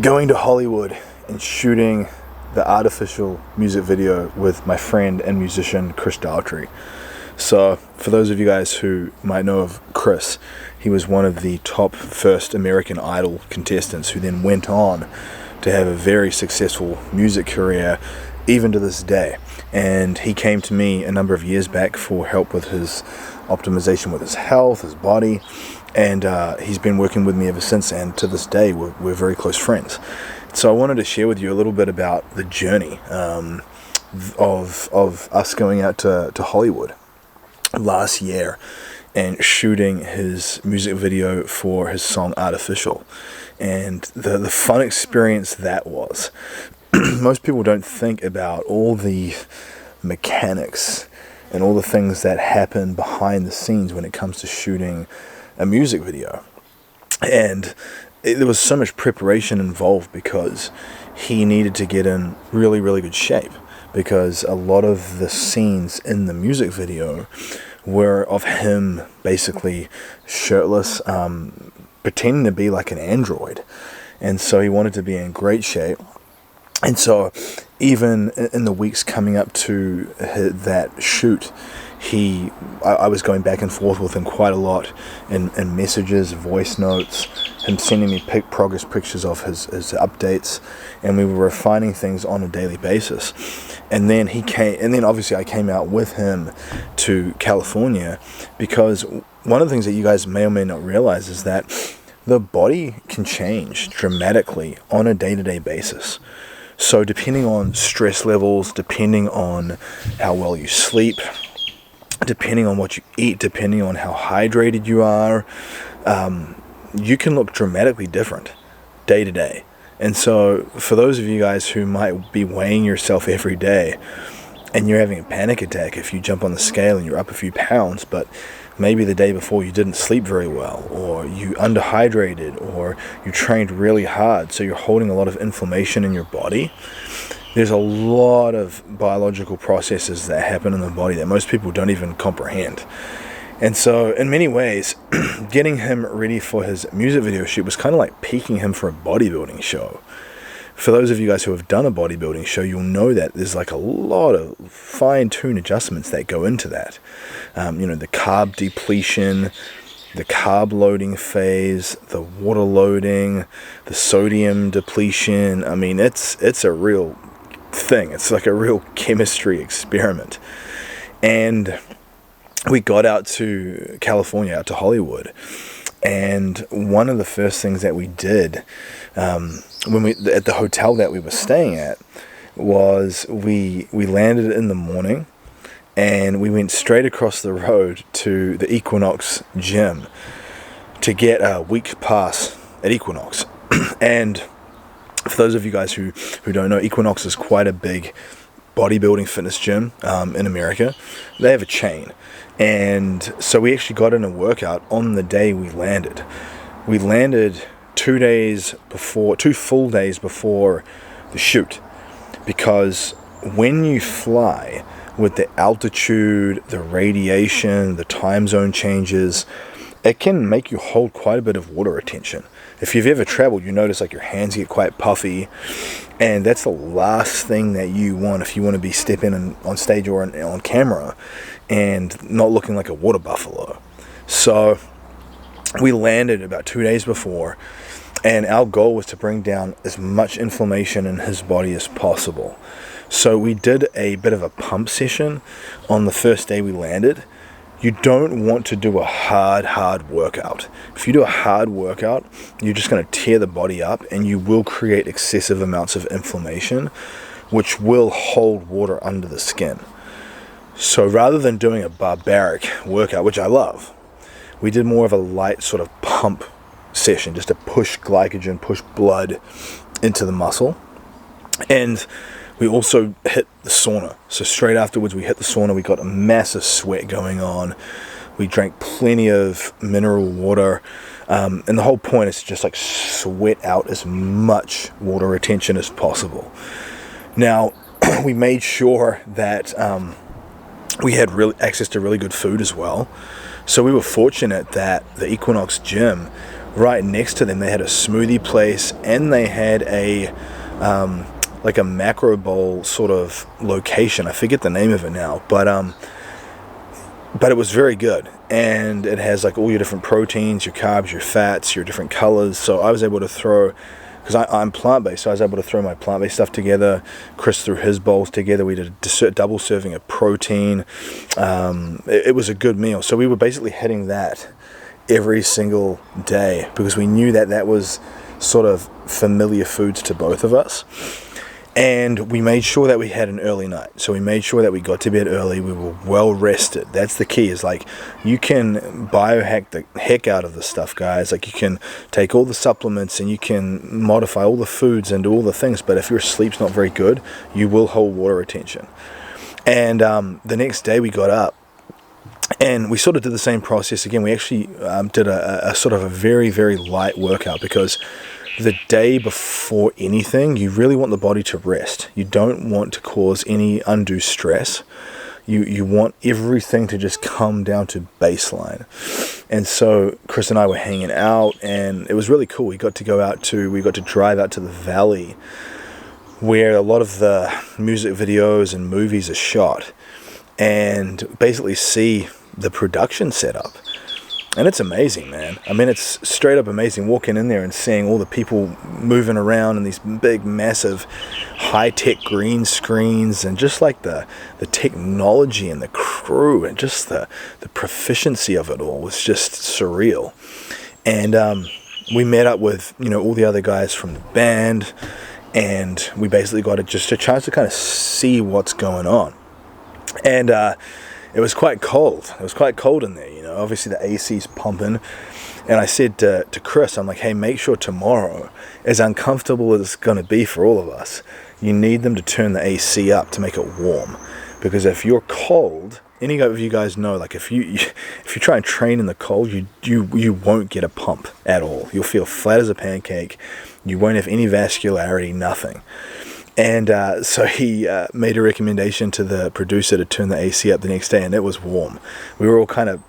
going to Hollywood and shooting the artificial music video with my friend and musician Chris Daltry. So for those of you guys who might know of Chris, he was one of the top first American Idol contestants who then went on to have a very successful music career even to this day. And he came to me a number of years back for help with his optimization with his health, his body, and he's been working with me ever since, and to this day we're very close friends. So I wanted to share with you a little bit about the journey of us going out to Hollywood last year and shooting his music video for his song Artificial, and the fun experience that was. Most people don't think about all the mechanics and all the things that happen behind the scenes when it comes to shooting a music video. And there was so much preparation involved because he needed to get in really, really good shape, because a lot of the scenes in the music video were of him basically shirtless, pretending to be like an android. And so he wanted to be in great shape. And so even in the weeks coming up to that shoot, I was going back and forth with him quite a lot in messages, voice notes, him sending me progress pictures of his updates, and we were refining things on a daily basis. And then obviously I came out with him to California, because one of the things that you guys may or may not realize is that the body can change dramatically on a day-to-day basis. So depending on stress levels, depending on how well you sleep, depending on what you eat, depending on how hydrated you are, you can look dramatically different day to day. And so for those of you guys who might be weighing yourself every day and you're having a panic attack if you jump on the scale and you're up a few pounds, but maybe the day before you didn't sleep very well, or you underhydrated, or you trained really hard, so you're holding a lot of inflammation in your body. There's a lot of biological processes that happen in the body that most people don't even comprehend. And so in many ways, getting him ready for his music video shoot was kind of like peaking him for a bodybuilding show. For those of you guys who have done a bodybuilding show, you'll know that there's like a lot of fine-tuned adjustments that go into that. The carb depletion, the carb loading phase, the water loading, the sodium depletion. I mean, it's a real thing. It's like a real chemistry experiment. And we got out to California, out to Hollywood, and one of the first things that we did at the hotel that we were staying at was we landed in the morning and we went straight across the road to the Equinox Gym to get a week pass at Equinox. And for those of you guys who don't know, Equinox is quite a big bodybuilding fitness gym in America. They have a chain. And so we actually got in a workout on the day we landed. We landed 2 full days before the shoot, because when you fly with the altitude, the radiation, the time zone changes, it can make you hold quite a bit of water retention. If you've ever traveled, you notice like your hands get quite puffy, and that's the last thing that you want if you want to be stepping on stage or on camera and not looking like a water buffalo. So we landed about 2 days before, and our goal was to bring down as much inflammation in his body as possible. So we did a bit of a pump session on the first day we landed. You don't want to do a hard workout. If you do a hard workout, you're just going to tear the body up, and you will create excessive amounts of inflammation, which will hold water under the skin. So rather than doing a barbaric workout, which I love, we did more of a light sort of pump session, just to push glycogen, push blood into the muscle. And we also hit the sauna. So straight afterwards we hit the sauna. We got a massive sweat going on. We drank plenty of mineral water. And the whole point is to just like sweat out as much water retention as possible. Now, we made sure that we had access to really good food as well. So we were fortunate that the Equinox Gym right next to them they had a smoothie place, and they had a like a macro bowl sort of location. I forget the name of it now, but it was very good, and it has like all your different proteins, your carbs, your fats, your different colors. So I was able to throw, because I'm plant-based, so I was able to throw my plant-based stuff together. Chris threw his bowls together. We did a double serving of protein. It was a good meal. So we were basically hitting that every single day, because we knew that that was sort of familiar foods to both of us. And we made sure that we had an early night. So we made sure that we got to bed early. We were well rested. That's the key, is like, you can biohack the heck out of this stuff, guys. Like, you can take all the supplements and you can modify all the foods and do all the things, but if your sleep's not very good, you will hold water retention. And the next day we got up and we sort of did the same process again. We actually did a sort of a very, very light workout, because the day before anything, you really want the body to rest. You don't want to cause any undue stress. You want everything to just come down to baseline. And so Chris and I were hanging out, and it was really cool. We got to drive out to the valley where a lot of the music videos and movies are shot, and basically see the production setup. And it's amazing, man. I mean, it's straight up amazing walking in there and seeing all the people moving around in these big, massive, high-tech green screens, and just like the technology and the crew and just the proficiency of it all was just surreal. And we met up with, all the other guys from the band, and we basically got just a chance to kind of see what's going on. And it was quite cold. It was quite cold in there, Obviously the AC's pumping. And I said to Chris, I'm like, hey, make sure tomorrow, as uncomfortable as it's going to be for all of us, you need them to turn the AC up to make it warm. Because if you're cold, any of you guys know, like if you try and train in the cold, you won't get a pump at all. You'll feel flat as a pancake. You won't have any vascularity, nothing. And so he made a recommendation to the producer to turn the AC up the next day, and it was warm. We were all kind of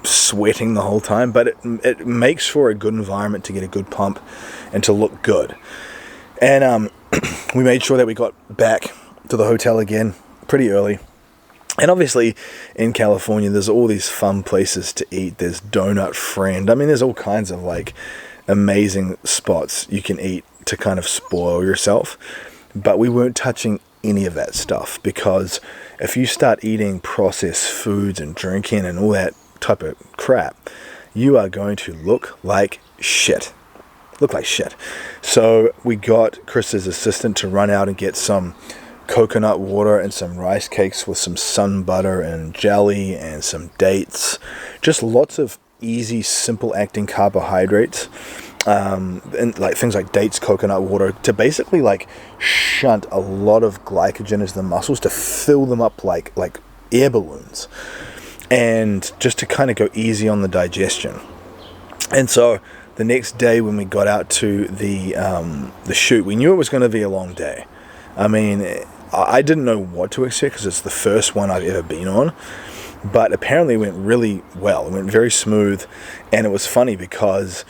sweating the whole time, but it makes for a good environment to get a good pump and to look good. And we made sure that we got back to the hotel again pretty early. And obviously in California, there's all these fun places to eat. There's Donut Friend. I mean, there's all kinds of like amazing spots you can eat to kind of spoil yourself. But we weren't touching any of that stuff, because if you start eating processed foods and drinking and all that type of crap, you are going to look like shit. So we got Chris's assistant to run out and get some coconut water and some rice cakes with some sun butter and jelly and some dates. Just lots of easy, simple acting carbohydrates. And like things like dates, coconut water, to basically like shunt a lot of glycogen into the muscles, to fill them up like air balloons, and just to kind of go easy on the digestion. And so the next day when we got out to the shoot, we knew it was going to be a long day. I mean, I didn't know what to expect, because it's the first one I've ever been on. But apparently it went really well. It went very smooth. And it was funny because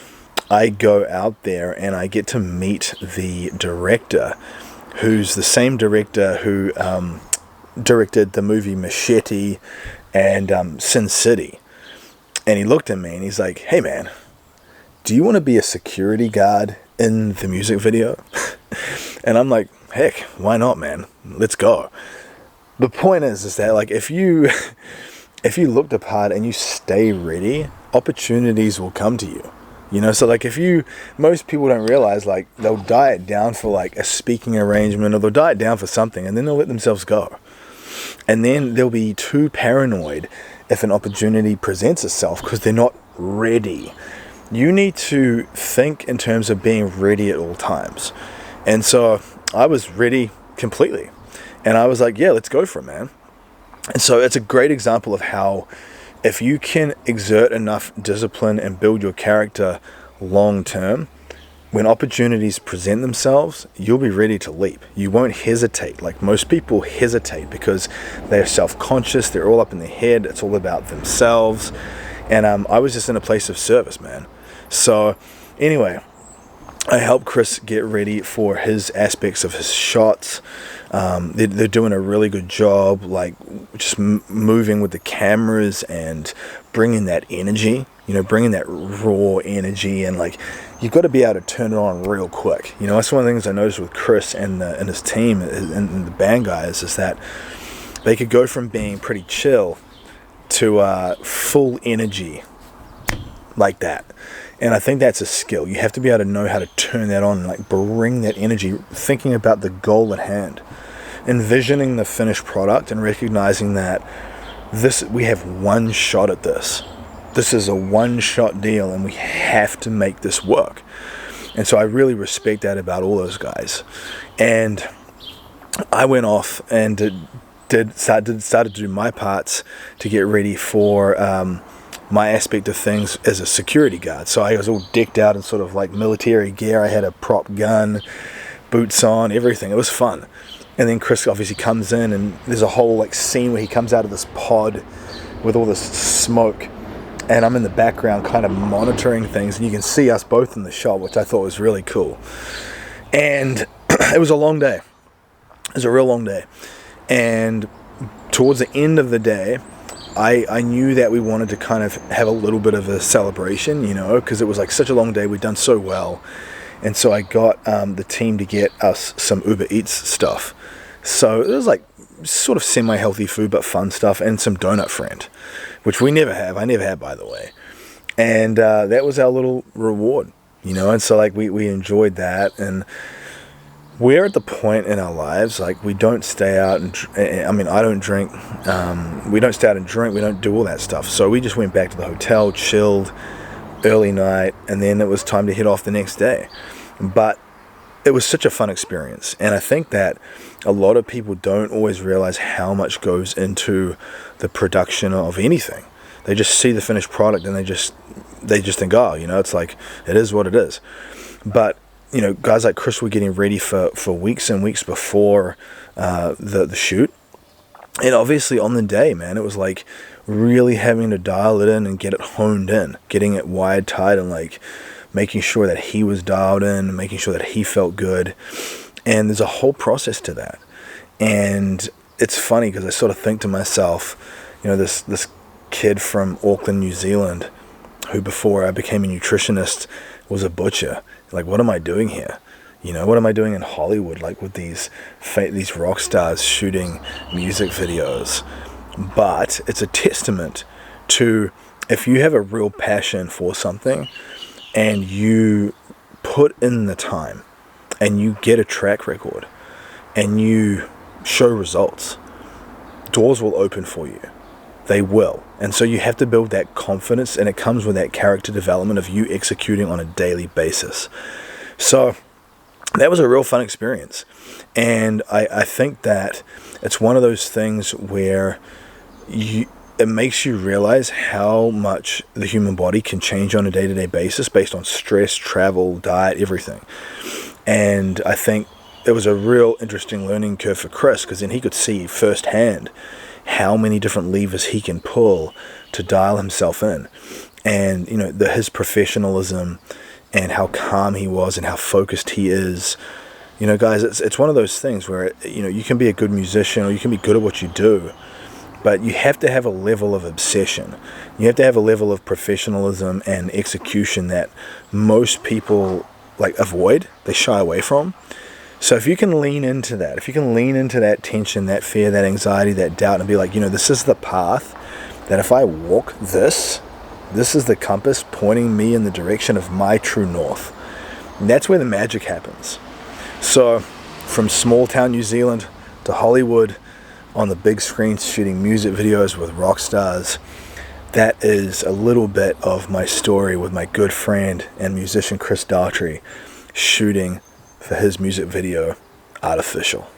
I go out there and I get to meet the director, who's the same director who directed the movie Machete and Sin City. And he looked at me and he's like, hey man, do you want to be a security guard in the music video? And I'm like, heck, why not, man? Let's go. The point is that like if you look the part and you stay ready, opportunities will come to you. So like most people don't realize, like they'll diet down for like a speaking arrangement, or they'll diet down for something, and then they'll let themselves go. And then they'll be too paranoid if an opportunity presents itself, because they're not ready. You need to think in terms of being ready at all times. And so I was ready completely. And I was like, yeah, let's go for it, man. And so it's a great example of how, if you can exert enough discipline and build your character long term, when opportunities present themselves, you'll be ready to leap. You won't hesitate. Like most people hesitate because they're self-conscious, they're all up in their head, it's all about themselves. And I was just in a place of service, man. So anyway, I helped Chris get ready for his aspects of his shots. They're doing a really good job, like just moving with the cameras and bringing that energy, bringing that raw energy, and like you've got to be able to turn it on real quick. That's one of the things I noticed with Chris and his team and the band guys, is that they could go from being pretty chill to full energy like that. And I think that's a skill. You have to be able to know how to turn that on and like bring that energy, thinking about the goal at hand, envisioning the finished product, and recognizing that we have one shot at this. This is a one-shot deal, and we have to make this work. And so I really respect that about all those guys. And I went off and started to do my parts to get ready for my aspect of things as a security guard. So I was all decked out in sort of like military gear. I had a prop gun, boots on, everything. It was fun. And then Chris obviously comes in, and there's a whole like scene where he comes out of this pod with all this smoke, and I'm in the background kind of monitoring things, and you can see us both in the shot, which I thought was really cool. And it was a long day. It was a real long day. And towards the end of the day, I knew that we wanted to kind of have a little bit of a celebration, because it was like such a long day. We'd done so well. And so I got the team to get us some Uber Eats stuff. So it was like sort of semi-healthy food, but fun stuff, and some Donut Friend, which we never have. I never had, by the way. And that was our little reward, and so like we enjoyed that. And we're at the point in our lives, like we don't stay out and I don't drink. We don't stay out and drink. We don't do all that stuff. So we just went back to the hotel, chilled, early night, and then it was time to head off the next day. But it was such a fun experience, and I think that a lot of people don't always realize how much goes into the production of anything. They just see the finished product and they just think, oh, it's like, it is what it is. But guys like Chris were getting ready for weeks and weeks before the shoot. And obviously on the day, man, it was like really having to dial it in and get it honed in, getting it wired tight, and like making sure that he was dialed in, making sure that he felt good. And there's a whole process to that. And it's funny because I sort of think to myself, this kid from Auckland, New Zealand, who before I became a nutritionist was a butcher. Like, what am I doing here? What am I doing in Hollywood, like with these rock stars shooting music videos? But it's a testament to, if you have a real passion for something and you put in the time and you get a track record and you show results, doors will open for you. They will. And so you have to build that confidence, and it comes with that character development of you executing on a daily basis. So that was a real fun experience. And I think that it's one of those things where it makes you realize how much the human body can change on a day-to-day basis based on stress, travel, diet, everything. And I think it was a real interesting learning curve for Chris, because then he could see firsthand how many different levers he can pull to dial himself in. And, his professionalism and how calm he was and how focused he is. Guys, it's one of those things where, you can be a good musician or you can be good at what you do, but you have to have a level of obsession. You have to have a level of professionalism and execution that most people avoid, they shy away from. So if you can lean into that, if you can lean into that tension, that fear, that anxiety, that doubt, and be like, this is the path that if I walk this is the compass pointing me in the direction of my true north. And that's where the magic happens. So from small town New Zealand to Hollywood, on the big screens shooting music videos with rock stars, that is a little bit of my story with my good friend and musician Chris Daltry shooting for his music video, Artificial.